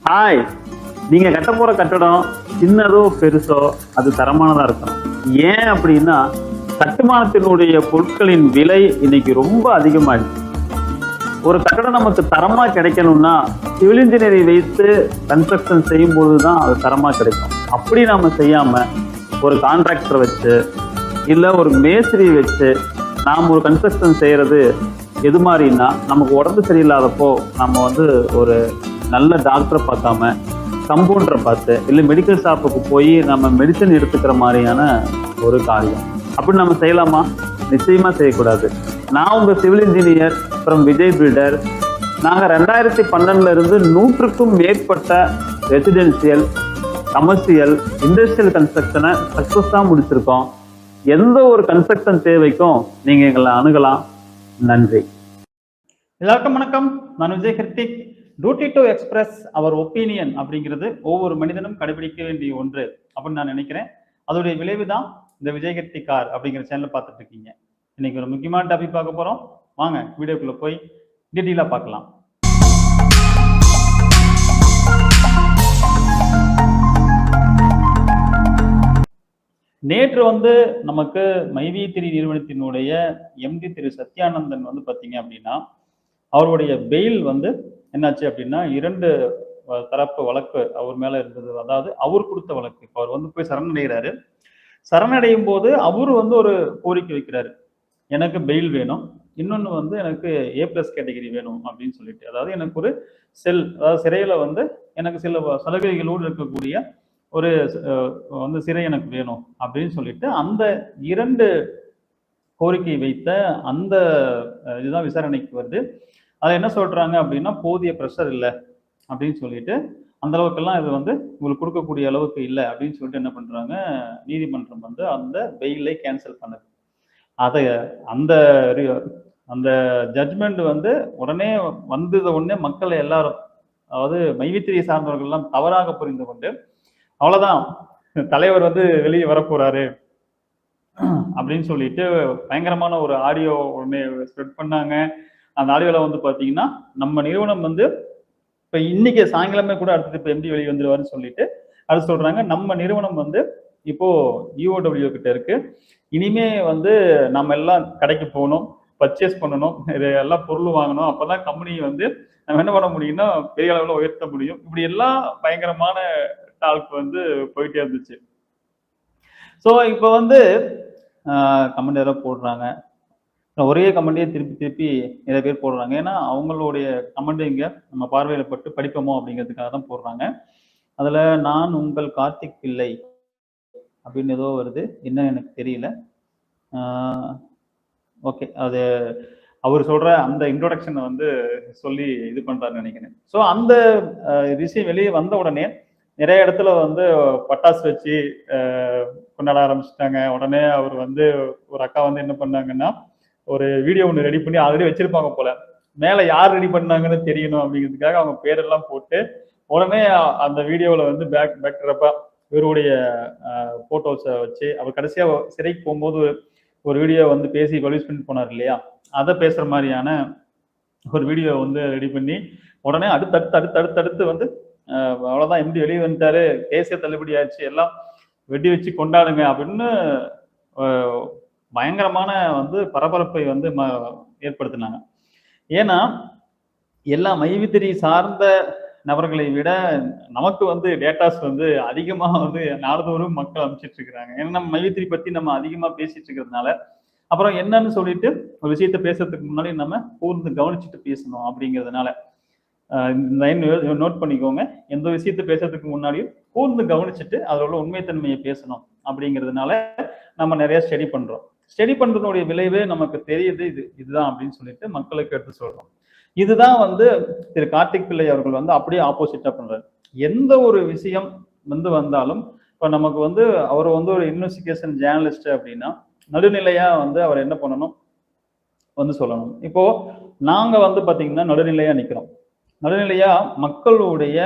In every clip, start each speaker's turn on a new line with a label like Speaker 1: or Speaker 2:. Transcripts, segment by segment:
Speaker 1: Hi, நீங்க கட்ட போற கட்டடம் சின்னதோ பெருசோ அது தரமானதா இருக்கணும். ஏன் அப்படின்னா கட்டுமானத்தினுடைய பொருட்களின் விலை இன்னைக்கு ரொம்ப அதிகமாயிடுச்சு. ஒரு கட்டடம் நமக்கு தரமா கிடைக்கணும்னா சிவில் இன்ஜினியரை வைத்து கன்ஸ்ட்ரக்ஷன் செய்யும் போதுதான் அது தரமா கிடைக்கும். அப்படி நாம செய்யாம ஒரு கான்ட்ராக்டரை வச்சு இல்ல ஒரு மேஸ்திரி வச்சு நாம் ஒரு கன்ஸ்ட்ரக்ஷன் செய்யறது எது மாதிரின்னா, நமக்கு உடம்பு சரியில்லாதப்போ நம்ம ஒரு நல்ல டாக்டரை பார்க்காம கம்பவுண்டரை பார்த்து இல்லை மெடிக்கல் ஷாப்புக்கு போய் நம்ம மெடிசன் எடுத்துக்கிற மாதிரியான ஒரு காரியம். அப்படி நம்ம செய்யலாமா? நிச்சயமா செய்யக்கூடாது. நான் உங்க civil engineer from Vijay builder. நாங்கள் 2012 இருந்து 100க்கும் மேற்பட்ட ரெசிடென்சியல், கமர்ஷியல், இண்டஸ்ட்ரியல் கன்ஸ்ட்ரக்ஷனை சக்ஸஸாக முடிச்சிருக்கோம். எந்த ஒரு கன்ஸ்ட்ரக்ஷன் தேவைக்கும் நீங்க எங்களை அணுகலாம். நன்றி.
Speaker 2: எல்லாருக்கும் வணக்கம். நான் Vijay Krithik. Duty to express our opinion அப்படிங்கிறது ஒவ்வொரு மனிதனும் கடைபிடிக்க வேண்டிய ஒன்று அப்படின்னு நான் நினைக்கிறேன். அதோடைய விளைவு தான் இந்த விஜய் கிருத்திக் கார் அப்படிங்கிற சேனல் பார்த்துட்டு இருக்கீங்க. இன்னைக்கு ஒரு முக்கியமான டாபிக் பார்க்க போறோம். வாங்க வீடியோக்குள்ள போய் டீட்டெயிலாக பார்க்கலாம். நேற்று நமக்கு மைவி3 நிறுவனத்தினுடைய எம்டி திரு சத்யானந்தன் பார்த்தீங்க அப்படின்னா அவருடைய பெயில் என்னாச்சு அப்படின்னா 2 தரப்பு வழக்கு அவர் மேல இருந்தது. அதாவது அவர் கொடுத்த வழக்கு. இப்போ அவர் போய் சரணடைகிறாரு. சரணடையும் போது அவரு ஒரு கோரிக்கை வைக்கிறாரு, எனக்கு பெயில் வேணும், இன்னொன்னு எனக்கு A+ கேட்டகரி வேணும் அப்படின்னு சொல்லிட்டு. அதாவது எனக்கு ஒரு செல், அதாவது சிறையில எனக்கு சில சலுகைகளோடு இருக்கக்கூடிய ஒரு சிறை எனக்கு வேணும் அப்படின்னு சொல்லிட்டு அந்த 2 கோரிக்கை வைத்த அந்த இதுதான் விசாரணைக்கு வருது. அதை என்ன சொல்றாங்க அப்படின்னா, போதிய ப்ரெஷர் இல்லை அப்படின்னு சொல்லிட்டு, அந்த அளவுக்கெல்லாம் இது உங்களுக்கு கொடுக்கக்கூடிய அளவுக்கு இல்லை அப்படின்னு சொல்லிட்டு என்ன பண்றாங்க, நீதிமன்றம் அந்த பெயிலை கேன்சல் பண்ணுது. அதை அந்த அந்த ஜட்மெண்ட் உடனே உடனே மக்களை எல்லாரும், அதாவது மைவி3 சார்ந்தவர்கள் எல்லாம் தவறாக புரிந்து கொண்டு, அவ்வளவுதான் தலைவர் வெளியே வரப்போறாரு அப்படின்னு சொல்லிட்டு பயங்கரமான ஒரு ஆடியோ உடனே ஸ்ப்ரெட் பண்ணாங்க. அந்த ஆடியோல பாத்தீங்கன்னா, நம்ம நிறுவனம் இப்ப இன்னைக்கு சாயங்காலமே கூட அடுத்தது இப்ப எம்டி வெளியே வந்துருவாருன்னு சொல்லிட்டு அது சொல்றாங்க. நம்ம நிறுவனம் இப்போ EOW கிட்ட இருக்கு. இனிமே நம்ம எல்லாம் கடைக்கு போகணும், பர்ச்சேஸ் பண்ணணும், இது எல்லாம் பொருள் வாங்கணும். அப்பதான் கம்பெனி நம்ம என்ன பண்ண முடியும்னா பெரிய அளவுல உயர்த்த முடியும். இப்படி எல்லாம் பயங்கரமான டாக் போயிட்டே இருந்துச்சு. ஸோ இப்போ கமெண்ட் யாரோ போடுறாங்க, ஒரே கமெண்டையே திருப்பி நிறைய பேர் போடுறாங்க. ஏன்னா அவங்களுடைய கமெண்ட் இங்க நம்ம பார்வையில பட்டு படிப்போமோ அப்படிங்கிறதுக்காக தான் போடுறாங்க. அதுல நான் உங்கள் கார்த்திக் பிள்ளை அப்படின்னு ஏதோ வருது, என்ன எனக்கு தெரியல. ஓகே, அது அவர் சொல்ற அந்த இன்ட்ரோடக்ஷனை சொல்லி இது பண்றாருன்னு நினைக்கிறேன். ஸோ அந்த விஷயம் வெளியே வந்த உடனே நிறைய இடத்துல பட்டாசு வச்சு கொண்டாட ஆரம்பிச்சுட்டாங்க. உடனே அவர் ஒரு அக்கா என்ன பண்ணாங்கன்னா, ஒரு வீடியோ ஒன்று ரெடி பண்ணி ஆல்ரெடி வச்சிருப்பாங்க போல, மேல யார் ரெடி பண்ணாங்கன்னு தெரியணும் அப்படிங்கிறதுக்காக அவங்க பேரெல்லாம் போட்டு உடனே அந்த வீடியோவில் பேக்ட்ரப்பா இவருடைய போட்டோஸை வச்சு, அவர் கடைசியா சிறைக்கு போகும்போது ஒரு வீடியோ பேசி பப்ளிஷ் பண்ணி போனார் இல்லையா, அதை பேசுற மாதிரியான ஒரு வீடியோ ரெடி பண்ணி உடனே அடுத்தடுத்து அவ்வளவுதான் எம்டி வெளியே வந்துட்டாரு, கேஸே தள்ளுபடி ஆச்சு, எல்லாம் வெடி வச்சு கொண்டாடுங்க அப்படின்னு பயங்கரமான பரபரப்பை ஏற்படுத்தினாங்க. ஏன்னா எல்லா மைவி3 சார்ந்த நபர்களை விட நமக்கு டேட்டாஸ் அதிகமா நாள்தோறும் மக்கள் அனுப்பிச்சிட்டு இருக்கிறாங்க. ஏன்னா நம்ம மைவி3 பத்தி நம்ம அதிகமா பேசிட்டு இருக்கிறதுனால, அப்புறம் என்னன்னு சொல்லிட்டு ஒரு விஷயத்த பேசுறதுக்கு முன்னாடி நம்ம கூர்ந்து கவனிச்சுட்டு பேசணும் அப்படிங்கிறதுனால நோட் பண்ணிக்கோங்க. எந்த விஷயத்த பேசுறதுக்கு முன்னாடியும் கூர்ந்து கவனிச்சுட்டு அதோட உண்மைத்தன்மையை பேசணும் அப்படிங்கிறதுனால நம்ம நிறைய ஸ்டடி பண்றோம். ஸ்டடி பண்றதுடைய விளைவு நமக்கு தெரியுது, இதுதான் அப்படின்னு சொல்லிட்டு மக்களுக்கு எடுத்து சொல்றோம். இதுதான் திரு கார்த்திக் பிள்ளை அவர்கள் அப்படியே ஆப்போசிட்டா பண்றாரு. எந்த ஒரு விஷயம் வந்தாலும் இப்ப நமக்கு அவர் ஒரு இன்வெஸ்டிகேஷன் ஜேர்னலிஸ்ட் அப்படின்னா நடுநிலையா அவர் என்ன பண்ணணும் சொல்லணும். இப்போ நாங்க பாத்தீங்கன்னா நடுநிலையா நிக்கிறோம். நடுநிலையா மக்களுடைய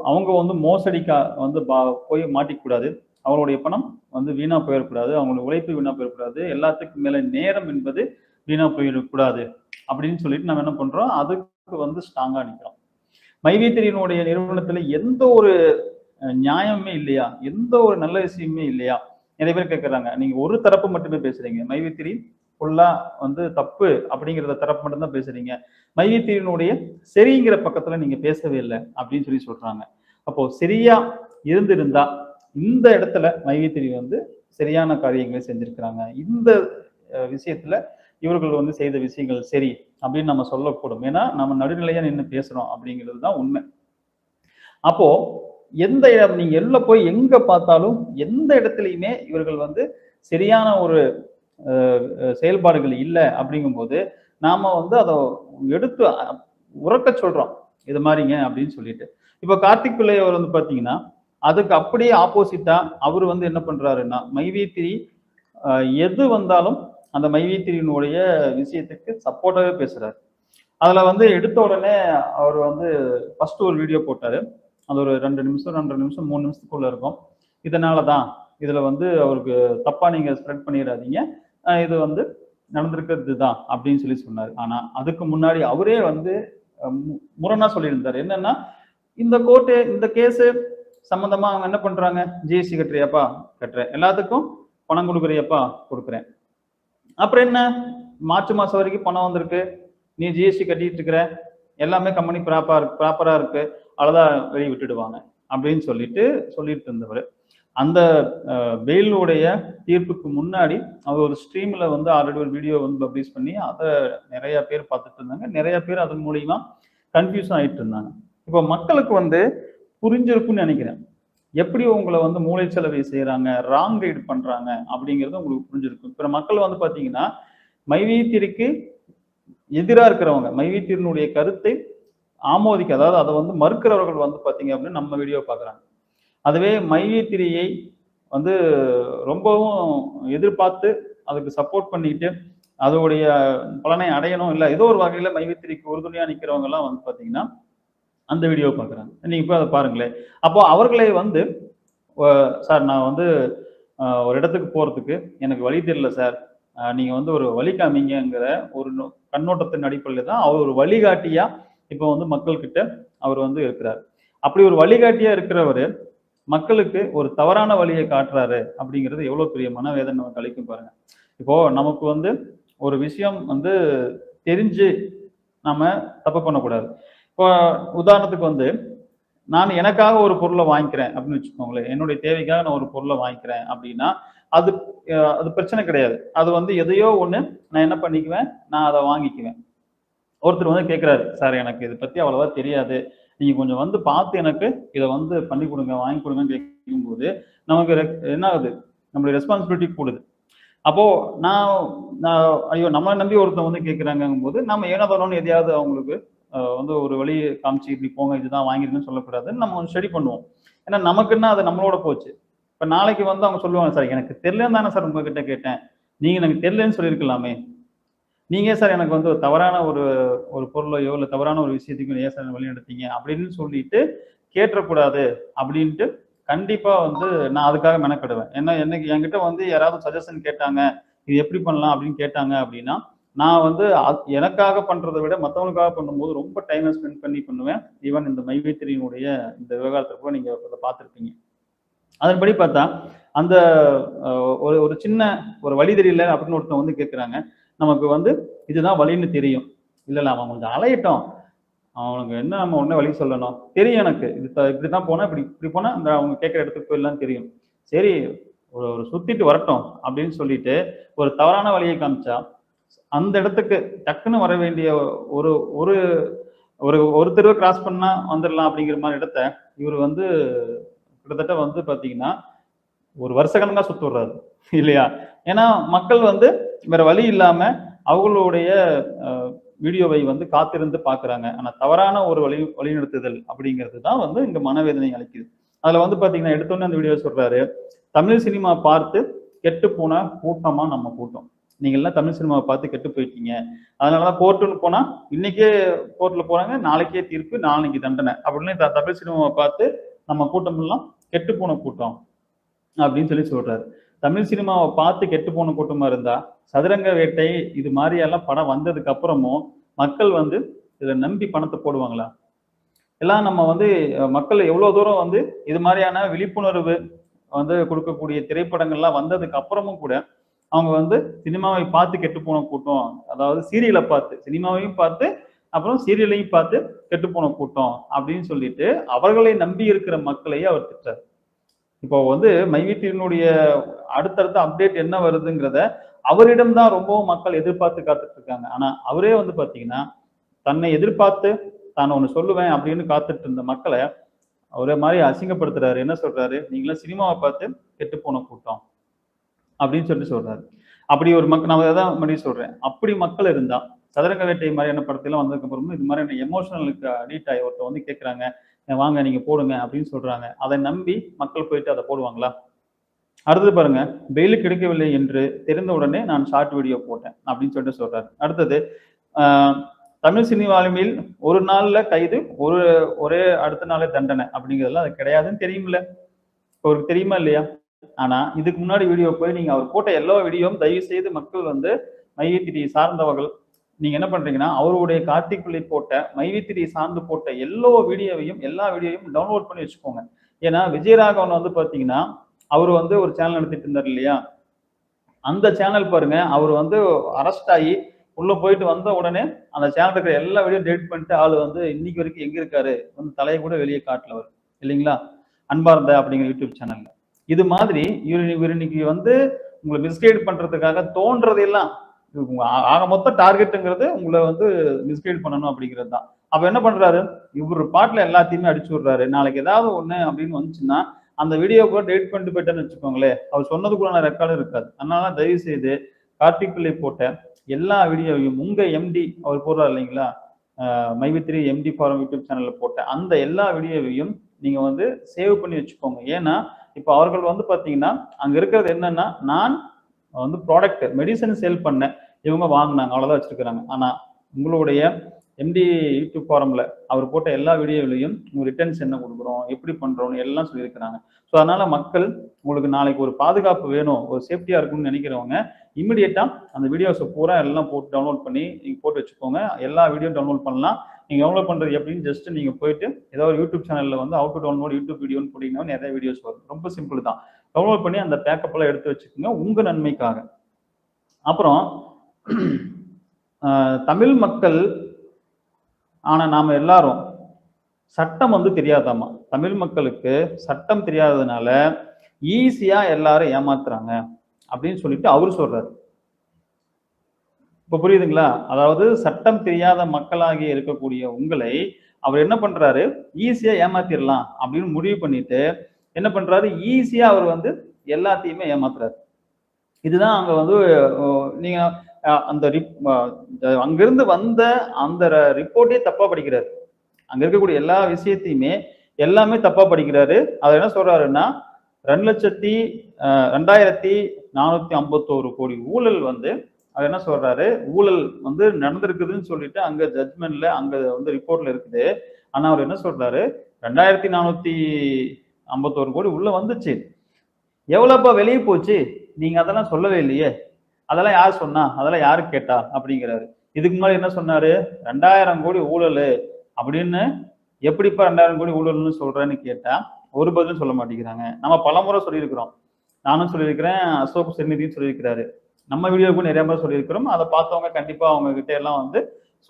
Speaker 2: அவங்க மோசடிக்கா போய் மாட்டிக்கூடாது, அவங்களுடைய பணம் வீணா போயிடக்கூடாது, அவங்களுடைய உழைப்பு வீணா போயிடக்கூடாது, எல்லாத்துக்கும் மேல நேரம் என்பது வீணா போயிடக்கூடாது அப்படின்னு சொல்லிட்டு நம்ம என்ன பண்றோம், அதுக்கு ஸ்ட்ராங்கா நிற்கிறோம். மைவித்திரியினுடைய நிறுவனத்துல எந்த ஒரு நியாயமே இல்லையா, எந்த ஒரு நல்ல விஷயமே இல்லையா? நிறைய பேர் கேட்கறாங்க. நீங்க ஒரு தரப்பு மட்டுமே பேசுறீங்க. மைவித்திரி ஃபுல்லா வந்து தப்பு அப்படிங்கிறத தரப்பு மட்டும் தான் பேசுறீங்க. மைவித்திரியினுடைய சரிங்கிற பக்கத்துல நீங்க பேசவே இல்லை அப்படின்னு சொல்றாங்க. அப்போ சரியா இருந்திருந்தா இந்த இடத்துல மைவித்திரி வந்து சரியான காரியங்களை செஞ்சிருக்கிறாங்க. இந்த விஷயத்துல இவர்கள் வந்து செய்த விஷயங்கள் சரி அப்படின்னு நம்ம சொல்லக்கூடும். ஏன்னா நம்ம நடுநிலையா நின்று பேசுறோம் அப்படிங்கிறது தான் உண்மை. அப்போ எந்த நீங்க எல்ல போய் எங்க பார்த்தாலும் எந்த இடத்துலயுமே இவர்கள் வந்து சரியான ஒரு செயல்பாடுகள் இல்லை அப்படிங்கும்போது நாம வந்து அதை எடுத்து உறக்க சொல்றோம் இது மாதிரிங்க அப்படின்னு சொல்லிட்டு. இப்ப கார்த்திக் பிள்ளை அவர் வந்து பாத்தீங்கன்னா அதுக்கு அப்படியே ஆப்போசிட்டா அவர் வந்து என்ன பண்றாருன்னா மைவித்திரி எது வந்தாலும் அந்த மைவித்திரியினுடைய விஷயத்துக்கு சப்போர்ட்டாவே பேசுறாரு. அதுல வந்து எடுத்த உடனே அவர் வந்து ஃபர்ஸ்ட் ஒரு வீடியோ போட்டாரு. அது ஒரு 2 நிமிஷம் 2.5 நிமிஷம் 3 நிமிஷத்துக்குள்ள இருக்கும். இதனாலதான் இதுல வந்து அவருக்கு தப்பா நீங்க ஸ்ப்ரெட் பண்ணிடாதீங்க, இது வந்து நடந்திருக்கிறது தான் அப்படின்னு சொன்னாரு. ஆனா அதுக்கு முன்னாடி அவரே வந்து முரணா சொல்லியிருந்தாரு. என்னன்னா இந்த கோர்ட்டு இந்த கேஸ் சம்பந்தமா அவங்க என்ன பண்றாங்க, ஜிஎஸ்டி கட்டுறியாப்பா கட்டுறேன், எல்லாத்துக்கும் பணம் கொடுக்குறியாப்பா கொடுக்குறேன், அப்புறம் என்ன மார்ச் மாசம் வரைக்கும் பணம் வந்திருக்கு, நீ ஜிஎஸ்டி கட்டிட்டு இருக்கிற, எல்லாமே கம்பெனி ப்ராப்பரா இருக்கு, அவ்வளவுதான் வெளியே விட்டுடுவாங்க அப்படின்னு சொல்லிட்டு இருந்தவர். அந்த பெயிலுடைய தீர்ப்புக்கு முன்னாடி அவர் ஒரு ஸ்ட்ரீம்ல வந்து ஆல்ரெடி ஒரு வீடியோ வந்து பப்ளிஷ் பண்ணி அதை நிறைய பேர் பார்த்துட்டு இருந்தாங்க. நிறைய பேர் அதன் மூலியமா கன்ஃபியூஸ் ஆயிட்டு இருந்தாங்க. இப்போ மக்களுக்கு வந்து புரிஞ்சிருக்கும்னு நினைக்கிறேன். எப்படி உங்களை வந்து மூளைச்சலவை செய்யறாங்க, ராங் கைடு பண்றாங்க அப்படிங்கிறது உங்களுக்கு புரிஞ்சிருக்கும். இப்ப மக்கள் வந்து பாத்தீங்கன்னா மைவித்திரிக்கு எதிராக இருக்கிறவங்க, மைவித்திரியினுடைய கருத்தை ஆமோதிக்க, அதாவது அதை வந்து மறுக்கிறவர்கள் வந்து பாத்தீங்க அப்படின்னு நம்ம வீடியோ பாக்குறாங்க. அதுவே மைவித்திரியை வந்து ரொம்பவும் எதிர்பார்த்து அதுக்கு சப்போர்ட் பண்ணிட்டு அதோடைய பலனை அடையணும், இல்லை ஏதோ ஒரு வகையில மைவித்திரிக்கு உறுதுணையா நிக்கிறவங்க எல்லாம் வந்து பாத்தீங்கன்னா அந்த வீடியோ பாக்குறாங்க. நீங்க போய் அதை பாருங்களேன். அப்போ அவர்களே வந்து சார் நான் வந்து ஒரு இடத்துக்கு போறதுக்கு எனக்கு வழி தெரியல சார், நீங்க வந்து ஒரு வழி காமிங்கிற ஒரு கண்ணோட்டத்தின் அடிப்படையில் தான் அவர் ஒரு வழிகாட்டியா இப்போ வந்து மக்கள் கிட்ட அவர் வந்து இருக்கிறார். அப்படி ஒரு வழிகாட்டியா இருக்கிறவர் மக்களுக்கு ஒரு தவறான வழியை காட்டுறாரு அப்படிங்கிறது எவ்வளவு பெரிய மனவேதனை நமக்கு அளிக்கும் பாருங்க. இப்போ நமக்கு வந்து ஒரு விஷயம் வந்து தெரிஞ்சு நாம தப்பு பண்ணக்கூடாது. இப்போ உதாரணத்துக்கு வந்து நான் எனக்காக ஒரு பொருளை வாங்கிக்கிறேன் அப்படின்னு வச்சுக்கோங்களேன், என்னுடைய தேவைக்காக நான் ஒரு பொருளை வாங்கிக்கிறேன் அப்படின்னா அது அது பிரச்சனை கிடையாது. அது வந்து எதையோ ஒண்ணு நான் என்ன பண்ணிக்குவேன், நான் அதை வாங்கிக்குவேன். ஒருத்தர் வந்து கேட்கிறாரு, சார் எனக்கு இதை பத்தி அவ்வளவா தெரியாது, நீங்க கொஞ்சம் வந்து பார்த்து எனக்கு இதை வந்து பண்ணி கொடுங்க, வாங்கி கொடுங்கன்னு கேட்கும்போது நமக்கு என்ன ஆகுது, நம்மளுடைய ரெஸ்பான்சிபிலிட்டி கூடுது. அப்போ நான் ஐயோ நம்மளை நம்பி ஒருத்தர் வந்து கேட்கிறாங்கும் போது நம்ம ஏனோ தானோன்னு எதையாவது அவங்களுக்கு வந்து ஒரு வழி காமிச்சு இப்படி போங்க இதுதான் வாங்கிருக்குன்னு சொல்லக்கூடாதுன்னு நம்ம ஸ்டடி பண்ணுவோம். ஏன்னா நமக்குன்னா அது நம்மளோட போச்சு. இப்ப நாளைக்கு வந்து அவங்க சொல்லுவாங்க, சார் எனக்கு தெரியலன்னு தானே சார் உங்ககிட்ட கேட்டேன், நீங்க எனக்கு தெரியலன்னு சொல்லியிருக்கலாமே, நீங்க சார் எனக்கு வந்து ஒரு தவறான ஒரு பொருளையோ இல்லை தவறான ஒரு விஷயத்தையும் ஏன் சார் வழி நடத்தீங்க அப்படின்னு சொல்லிட்டு கேட்டக்கூடாது அப்படின்ட்டு கண்டிப்பா வந்து நான் அதுக்காக மெனக்கிடுவேன். ஏன்னா எனக்கு என்கிட்ட வந்து யாராவது சஜஷன் கேட்டாங்க, இது எப்படி பண்ணலாம் அப்படின்னு கேட்டாங்க அப்படின்னா நான் வந்து எனக்காக பண்றதை விட மற்றவங்களுக்காக பண்ணும்போது ரொம்ப டைமை ஸ்பெண்ட் பண்ணி பண்ணுவேன். ஈவன் இந்த மைவித்திரியினுடைய இந்த விவகாரத்தை நீங்க பார்த்துருப்பீங்க. அதன்படி பார்த்தா அந்த ஒரு சின்ன ஒரு வழி தெரியல அப்படின்னு ஒருத்தன் வந்து கேட்குறாங்க, நமக்கு வந்து இதுதான் வழின்னு தெரியும், இல்லை அவன் கொஞ்சம் அலையட்டும், அவனுக்கு என்ன நம்ம உடனே வழி சொல்லணும் தெரியும், எனக்கு இது இப்படிதான் போனா இப்படி போனா அந்த அவங்க கேட்குற இடத்துக்கு போயிடலாம் தெரியும், சரி ஒரு சுத்திட்டு வரட்டும் அப்படின்னு சொல்லிட்டு ஒரு தவறான வழியை காமிச்சா அந்த இடத்துக்கு டக்குன்னு வர வேண்டிய ஒரு ஒரு ஒரு தெருவை கிராஸ் பண்ணா வந்துடலாம் அப்படிங்கிற மாதிரி இடத்த இவர் வந்து கிட்டத்தட்ட வந்து பாத்தீங்கன்னா ஒரு வருஷ கணக்கா சுத்து வர்றாரு இல்லையா. ஏன்னா மக்கள் வந்து வேற வழி இல்லாம அவங்களுடைய வீடியோவை வந்து காத்திருந்து பாக்குறாங்க. ஆனா தவறான ஒரு வழிநடத்துதல் அப்படிங்கிறது தான் வந்து இங்க மனவேதனை அளிக்குது. அதுல வந்து பாத்தீங்கன்னா எடுத்தோன்னே அந்த வீடியோ சொல்றாரு, தமிழ் சினிமா பார்த்து கெட்டு போன கூட்டமா நம்ம கூட்டம், நீங்க எல்லாம் தமிழ் சினிமாவை பார்த்து கெட்டு போயிட்டீங்க, அதனாலதான் கோர்ட்டுன்னு போனா இன்னைக்கே கோர்ட்ல போறாங்க, நாளைக்கே தீர்ப்பு, நாளைக்கு தண்டனை அப்படின்னு தமிழ் சினிமாவை பார்த்து நம்ம கூட்டம் எல்லாம் கெட்டு போன கூட்டம் அப்படின்னு சொல்றாரு. தமிழ் சினிமாவை பார்த்து கெட்டு போன கூட்டமா இருந்தா சதுரங்க வேட்டை இது மாதிரி எல்லாம் படம் வந்ததுக்கு அப்புறமும் மக்கள் வந்து இதை நம்பி பணத்தை போடுவாங்களா? எல்லாம் நம்ம வந்து மக்கள் எவ்வளவு தூரம் வந்து இது மாதிரியான விழிப்புணர்வு வந்து கொடுக்கக்கூடிய திரைப்படங்கள்லாம் வந்ததுக்கு அப்புறமும் கூட அவங்க வந்து சினிமாவை பார்த்து கெட்டு போன கூட்டம், அதாவது சீரியலை பார்த்து, சினிமாவையும் பார்த்து அப்புறம் சீரியலையும் பார்த்து கெட்டு போன கூட்டம் அப்படின்னு சொல்லிட்டு அவர்களை நம்பி இருக்கிற மக்களை அவர் திட்டார். இப்போ வந்து மைவித்தினுடைய அடுத்தடுத்த அப்டேட் என்ன வருதுங்கிறத அவரிடம் தான் ரொம்பவும் மக்கள் எதிர்பார்த்து காத்துட்டு இருக்காங்க. ஆனா அவரே வந்து பாத்தீங்கன்னா தன்னை எதிர்பார்த்து தான் ஒண்ணு சொல்லுவேன் அப்படின்னு காத்துட்டு இருந்த மக்களை ஒரே மாதிரி அசிங்கப்படுத்துறாரு. என்ன சொல்றாரு, நீங்களாம் சினிமாவை பார்த்து கெட்டு போன கூட்டம் அப்படின்னு சொல்றாரு. அப்படி ஒரு மக்கள், நான் அதான் முன்னாடி சொல்றேன், அப்படி மக்கள் இருந்தா சதுரங்க வேட்டை மாதிரியான படத்தெல்லாம் வந்ததுக்கு அப்புறமும் இது மாதிரியான எமோஷனலுக்கு அடிக்ட் ஆகி ஒருத்தர் வந்து கேட்கறாங்க, வாங்க நீங்க போடுங்க அப்படின்னு சொல்றாங்க. அதை நம்பி மக்கள் போயிட்டு அதை போடுவாங்களா? அடுத்தது பாருங்க, பெயில் கிடைக்கவில்லை என்று தெரிந்த உடனே நான் ஷார்ட் வீடியோ போட்டேன் அப்படின்னு சொல்றாரு. அடுத்தது தமிழ் சினிமாவில் ஒரு நாள்ல கைது, ஒரே அடுத்த நாளே தண்டனை அப்படிங்கிறதுலாம் அது கிடையாதுன்னு தெரியுமில்ல, அவருக்கு தெரியுமா இல்லையா? ஆனா இதுக்கு முன்னாடி வீடியோ போய் நீங்க அவர் போட்ட எல்லா வீடியோவும் தயவு செய்து மக்கள் வந்து மைவித்திரி சார்ந்தவர்கள் நீங்க என்ன பண்றீங்கன்னா அவருடைய கார்த்திக் பிள்ளை போட்ட மைவித்திரி சார்ந்து போட்ட எல்லா வீடியோவையும் டவுன்லோட் பண்ணி வச்சுக்கோங்க. ஏன்னா விஜயராகவன் வந்து பாத்தீங்கன்னா அவர் வந்து ஒரு சேனல் நடத்திட்டு இருந்தார் இல்லையா, அந்த சேனல் பாருங்க, அவர் வந்து அரெஸ்ட் ஆகி உள்ள போயிட்டு வந்த உடனே அந்த சேனல் இருக்கிற எல்லா வீடியோ டெலிட் பண்ணிட்டு ஆளு வந்து இன்னைக்கு வரைக்கும் எங்க இருக்காரு வந்து தலையை கூட வெளியே காட்டலவர் இல்லைங்களா, அன்பார்ந்த அப்படிங்கிற யூடியூப் சேனல்ல. இது மாதிரி இவர் இன்னைக்கு வந்து உங்களை மிஸ்கைட் பண்றதுக்காக தோன்றதெல்லாம் ஆக மொத்த டார்கெட்டுங்கிறது உங்களை வந்து மிஸ்கைட் பண்ணணும் அப்படிங்கிறது தான். அப்ப என்ன பண்றாரு, இவர் பாட்டுல எல்லாத்தையுமே அடிச்சு விடுறாரு. நாளைக்கு ஏதாவது ஒண்ணு அப்படின்னு வந்துச்சுன்னா அந்த வீடியோ கூட டெலிட் பண்ணிட்டு போயிட்டேன்னு வச்சுக்கோங்களேன், அவர் சொன்னதுக்குள்ள ரெக்கார்டும் இருக்காது. அதனால தயவு செய்து கார்த்திக் பிள்ளை போட்ட எல்லா வீடியோவையும் உங்க எம்டி அவர் போடுறாரு இல்லைங்களா, மைவித்திரி எம்டி ஃபாரம் யூடியூப் சேனல்ல போட்ட அந்த எல்லா வீடியோவையும் நீங்க வந்து சேவ் பண்ணி வச்சுக்கோங்க. ஏன்னா இப்போ அவர்கள் வந்து பாத்தீங்கன்னா அங்க இருக்கிறது என்னன்னா, நான் வந்து ப்ராடக்ட் மெடிசன் சேல் பண்ணேன், இவங்க வாங்கினாங்க, அவ்வளவுதான் வச்சிருக்கிறாங்க. ஆனா உங்களுடைய எம்டி யூடியூப் ஃபாரம்ல அவர் போட்ட எல்லா வீடியோவிலையும் ரிட்டர்ன்ஸ் என்ன கொடுக்குறோம், எப்படி பண்றோம்னு எல்லாம் சொல்லியிருக்கிறாங்க. ஸோ அதனால மக்கள் உங்களுக்கு நாளைக்கு ஒரு பாதுகாப்பு வேணும், ஒரு சேஃப்டியா இருக்கும்னு நினைக்கிறவங்க இமிடியேட்டா அந்த வீடியோஸை பூரா எல்லாம் போட்டு டவுன்லோட் பண்ணி நீங்க போட்டு வச்சுக்கோங்க. எல்லா வீடியோ டவுன்லோட் பண்ணலாம். நீங்க டவுன்லோட் பண்றது எப்படின்னு ஜஸ்ட் நீங்க போயிட்டு ஏதாவது ஒரு யூடியூப் சேனல்ல வந்து ஹவு டு டவுன்லோட் யூடியூப் வீடியோன்னு போட்டீங்கன்னா நிறைய வீடியோஸ் வரும். ரொம்ப சிம்பிள் தான். டவுன்லோட் பண்ணி அந்த பேக்கப் எல்லாம் எடுத்து வச்சுக்கோங்க உங்க நன்மைக்காக. அப்புறம் தமிழ் மக்கள் ஆனா நாம எல்லாரும் சட்டம் வந்து தெரியாதாமா, தமிழ் மக்களுக்கு சட்டம் தெரியாததுனால ஈஸியா எல்லாரும் ஏமாத்துறாங்க அப்படின்னு சொல்லிட்டு அவரு சொல்றாரு. இப்ப புரியுதுங்களா? அதாவது சட்டம் தெரியாத மக்களாகி இருக்கக்கூடிய உங்களை அவர் என்ன பண்றாரு, ஈஸியா ஏமாத்திடலாம் அப்படின்னு முடிவு பண்ணிட்டு என்ன பண்றாரு, ஈஸியா அவர் வந்து எல்லாத்தையுமே ஏமாத்துறாரு. இதுதான் அங்க வந்து நீங்க அந்த அங்கிருந்து வந்த அந்த ரிப்போர்ட்டே தப்பா படிக்கிறாரு. அங்க இருக்கக்கூடிய எல்லா விஷயத்தையுமே எல்லாமே தப்பா படிக்கிறாரு. அவர் என்ன சொல்றாருன்னா 2,2451 கோடி ஊழல் வந்து அவர் என்ன சொல்றாரு, ஊழல் வந்து நடந்திருக்குதுன்னு சொல்லிட்டு அங்க ஜட்மெண்ட்ல அங்க வந்து ரிப்போர்ட்ல இருக்குது. ஆனா அவர் என்ன சொல்றாரு, 2,451 கோடி உள்ள வந்துச்சு, எவ்வளவுப்பா வெளியே போச்சு, நீங்க அதெல்லாம் சொல்லவே இல்லையே, அதெல்லாம் யார் சொன்னா, அதெல்லாம் யாரு கேட்டா அப்படிங்கிறாரு. இதுக்கு முன்னாடி என்ன சொன்னாரு, 2000 கோடி ஊழல் அப்படின்னு எப்படிப்பா 2000 கோடி ஊழல்னு சொல்றேன்னு கேட்டா ஒரு பதிலும் சொல்ல மாட்டேங்கிறாங்க. நம்ம பலமுறை சொல்லியிருக்கிறோம், நானும் சொல்லியிருக்கிறேன், அசோக் சென்னிதியும் சொல்லியிருக்கிறாரு, நம்ம வீடியோவுக்கும் நிறைய பேர் சொல்லியிருக்கிறோம். அதை பார்த்தவங்க கண்டிப்பா அவங்க கிட்ட எல்லாம் வந்து